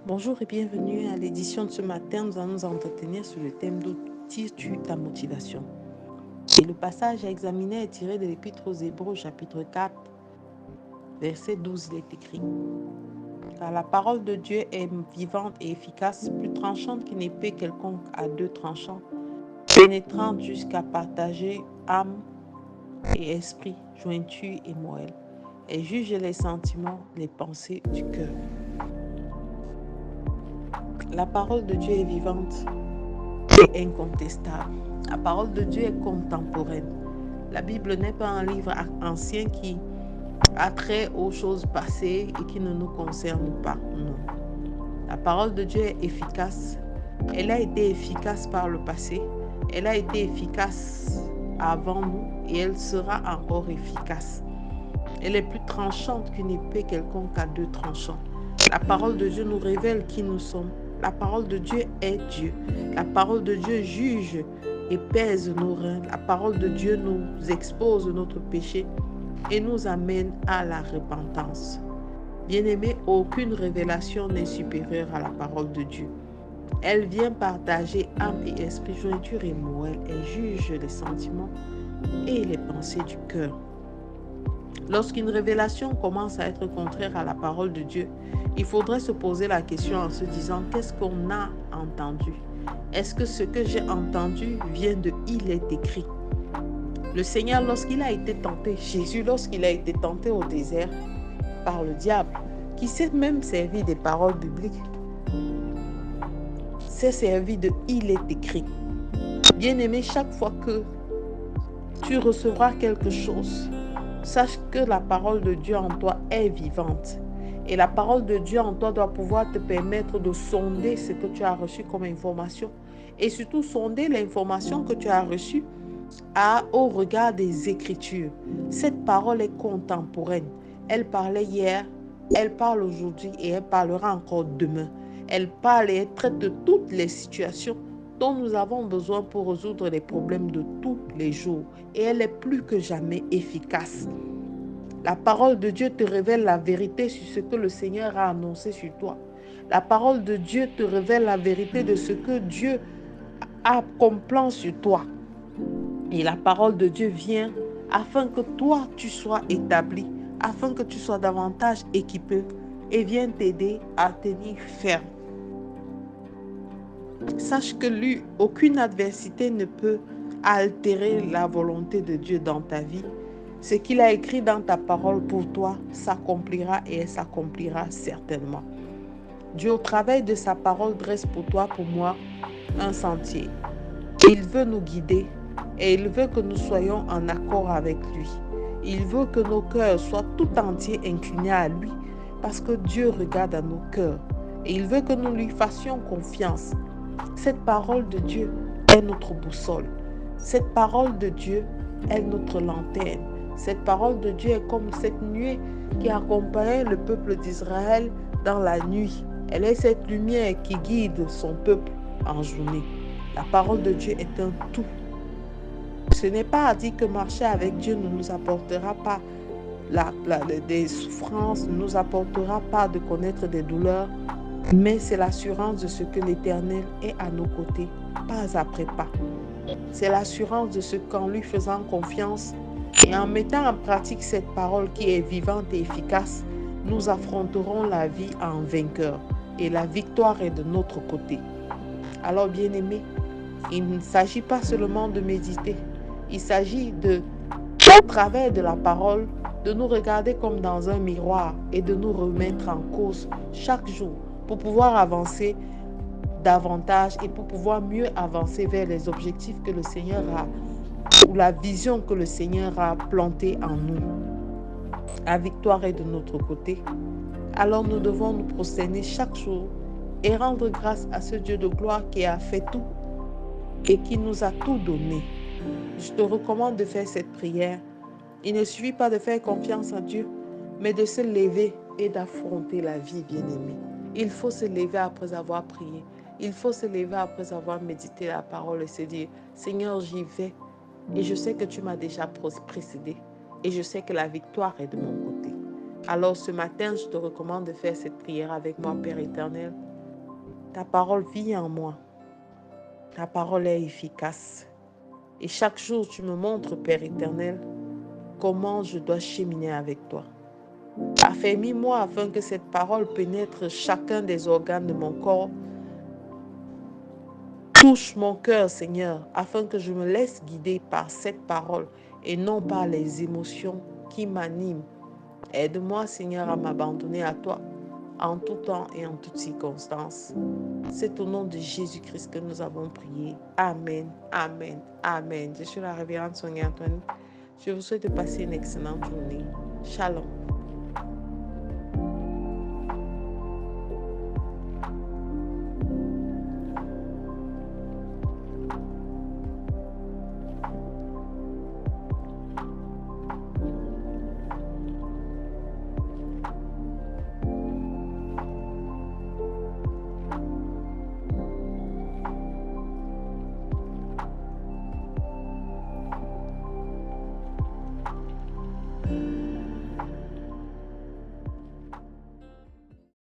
Bonjour et bienvenue à l'édition de ce matin. Nous allons nous entretenir sur le thème d'où tires-tu ta motivation. Et le passage à examiner est tiré de l'Épître aux Hébreux, chapitre 4, verset 12. Il est écrit: Car la parole de Dieu est vivante et efficace, plus tranchante qu'une épée quelconque à deux tranchants, pénétrante jusqu'à partager âme et esprit, jointure et moelle, et juge les sentiments, les pensées du cœur. La parole de Dieu est vivante et incontestable. La parole de Dieu est contemporaine. La Bible n'est pas un livre ancien qui a trait aux choses passées et qui ne nous concerne pas. Non. La parole de Dieu est efficace. Elle a été efficace par le passé. Elle a été efficace avant nous et elle sera encore efficace. Elle est plus tranchante qu'une épée quelconque à deux tranchants. La parole de Dieu nous révèle qui nous sommes. La parole de Dieu est Dieu. La parole de Dieu juge et pèse nos reins. La parole de Dieu nous expose notre péché et nous amène à la repentance. Bien-aimés, aucune révélation n'est supérieure à la parole de Dieu. Elle vient partager âme et esprit, jointure et moelle. Elle juge les sentiments et les pensées du cœur. Lorsqu'une révélation commence à être contraire à la parole de Dieu, il faudrait se poser la question en se disant: qu'est-ce qu'on a entendu? Est-ce que ce que j'ai entendu vient de il est écrit? Le Seigneur, lorsqu'il a été tenté, Jésus, lorsqu'il a été tenté au désert par le diable, qui s'est même servi des paroles bibliques, s'est servi de il est écrit. Bien-aimé, chaque fois que tu recevras quelque chose, sache que la parole de Dieu en toi est vivante. Et la parole de Dieu en toi doit pouvoir te permettre de sonder ce que tu as reçu comme information. Et surtout sonder l'information que tu as reçue au regard des Écritures. Cette parole est contemporaine. Elle parlait hier, elle parle aujourd'hui et elle parlera encore demain. Elle parle et elle traite de toutes les situations dont nous avons besoin pour résoudre les problèmes de tous les jours. Et elle est plus que jamais efficace. La parole de Dieu te révèle la vérité sur ce que le Seigneur a annoncé sur toi. La parole de Dieu te révèle la vérité de ce que Dieu a comme plan sur toi. Et la parole de Dieu vient afin que toi, tu sois établi, afin que tu sois davantage équipé et vient t'aider à tenir ferme. Sache que aucune adversité ne peut altérer la volonté de Dieu dans ta vie. Ce qu'il a écrit dans ta parole pour toi s'accomplira et elle s'accomplira certainement. Dieu, au travail de sa parole, dresse pour toi, pour moi, un sentier. Il veut nous guider et il veut que nous soyons en accord avec lui. Il veut que nos cœurs soient tout entiers inclinés à lui parce que Dieu regarde à nos cœurs et il veut que nous lui fassions confiance. Cette parole de Dieu est notre boussole. Cette parole de Dieu est notre lanterne. Cette parole de Dieu est comme cette nuée qui accompagnait le peuple d'Israël dans la nuit. Elle est cette lumière qui guide son peuple en journée. La parole de Dieu est un tout. Ce n'est pas à dire que marcher avec Dieu ne nous apportera pas des souffrances, ne nous apportera pas de connaître des douleurs, mais c'est l'assurance de ce que l'Éternel est à nos côtés, pas après pas. C'est l'assurance de ce qu'en lui faisant confiance et en mettant en pratique cette parole qui est vivante et efficace, nous affronterons la vie en vainqueur et la victoire est de notre côté. Alors bien-aimés, il ne s'agit pas seulement de méditer, il s'agit au travers de la parole, de nous regarder comme dans un miroir et de nous remettre en cause chaque jour pour pouvoir avancer davantage et pour pouvoir mieux avancer vers les objectifs que le Seigneur a ou la vision que le Seigneur a plantée en nous. La victoire est de notre côté. Alors nous devons nous prosterner chaque jour et rendre grâce à ce Dieu de gloire qui a fait tout et qui nous a tout donné. Je te recommande de faire cette prière. Il ne suffit pas de faire confiance à Dieu, mais de se lever et d'affronter la vie, bien-aimée. Il faut se lever après avoir prié. Il faut se lever après avoir médité la parole et se dire: Seigneur, j'y vais. Et je sais que tu m'as déjà précédé. Et je sais que la victoire est de mon côté. Alors ce matin, je te recommande de faire cette prière avec moi, Père éternel. Ta parole vit en moi. Ta parole est efficace. Et chaque jour, tu me montres, Père éternel, comment je dois cheminer avec toi. Affermis-moi afin que cette parole pénètre chacun des organes de mon corps. Touche mon cœur, Seigneur, afin que je me laisse guider par cette parole et non par les émotions qui m'animent. Aide-moi, Seigneur, à m'abandonner à toi en tout temps et en toutes circonstances. C'est au nom de Jésus-Christ que nous avons prié. Amen, amen, amen. Je suis la révérende Sonia Antoine. Je vous souhaite de passer une excellente journée. Shalom.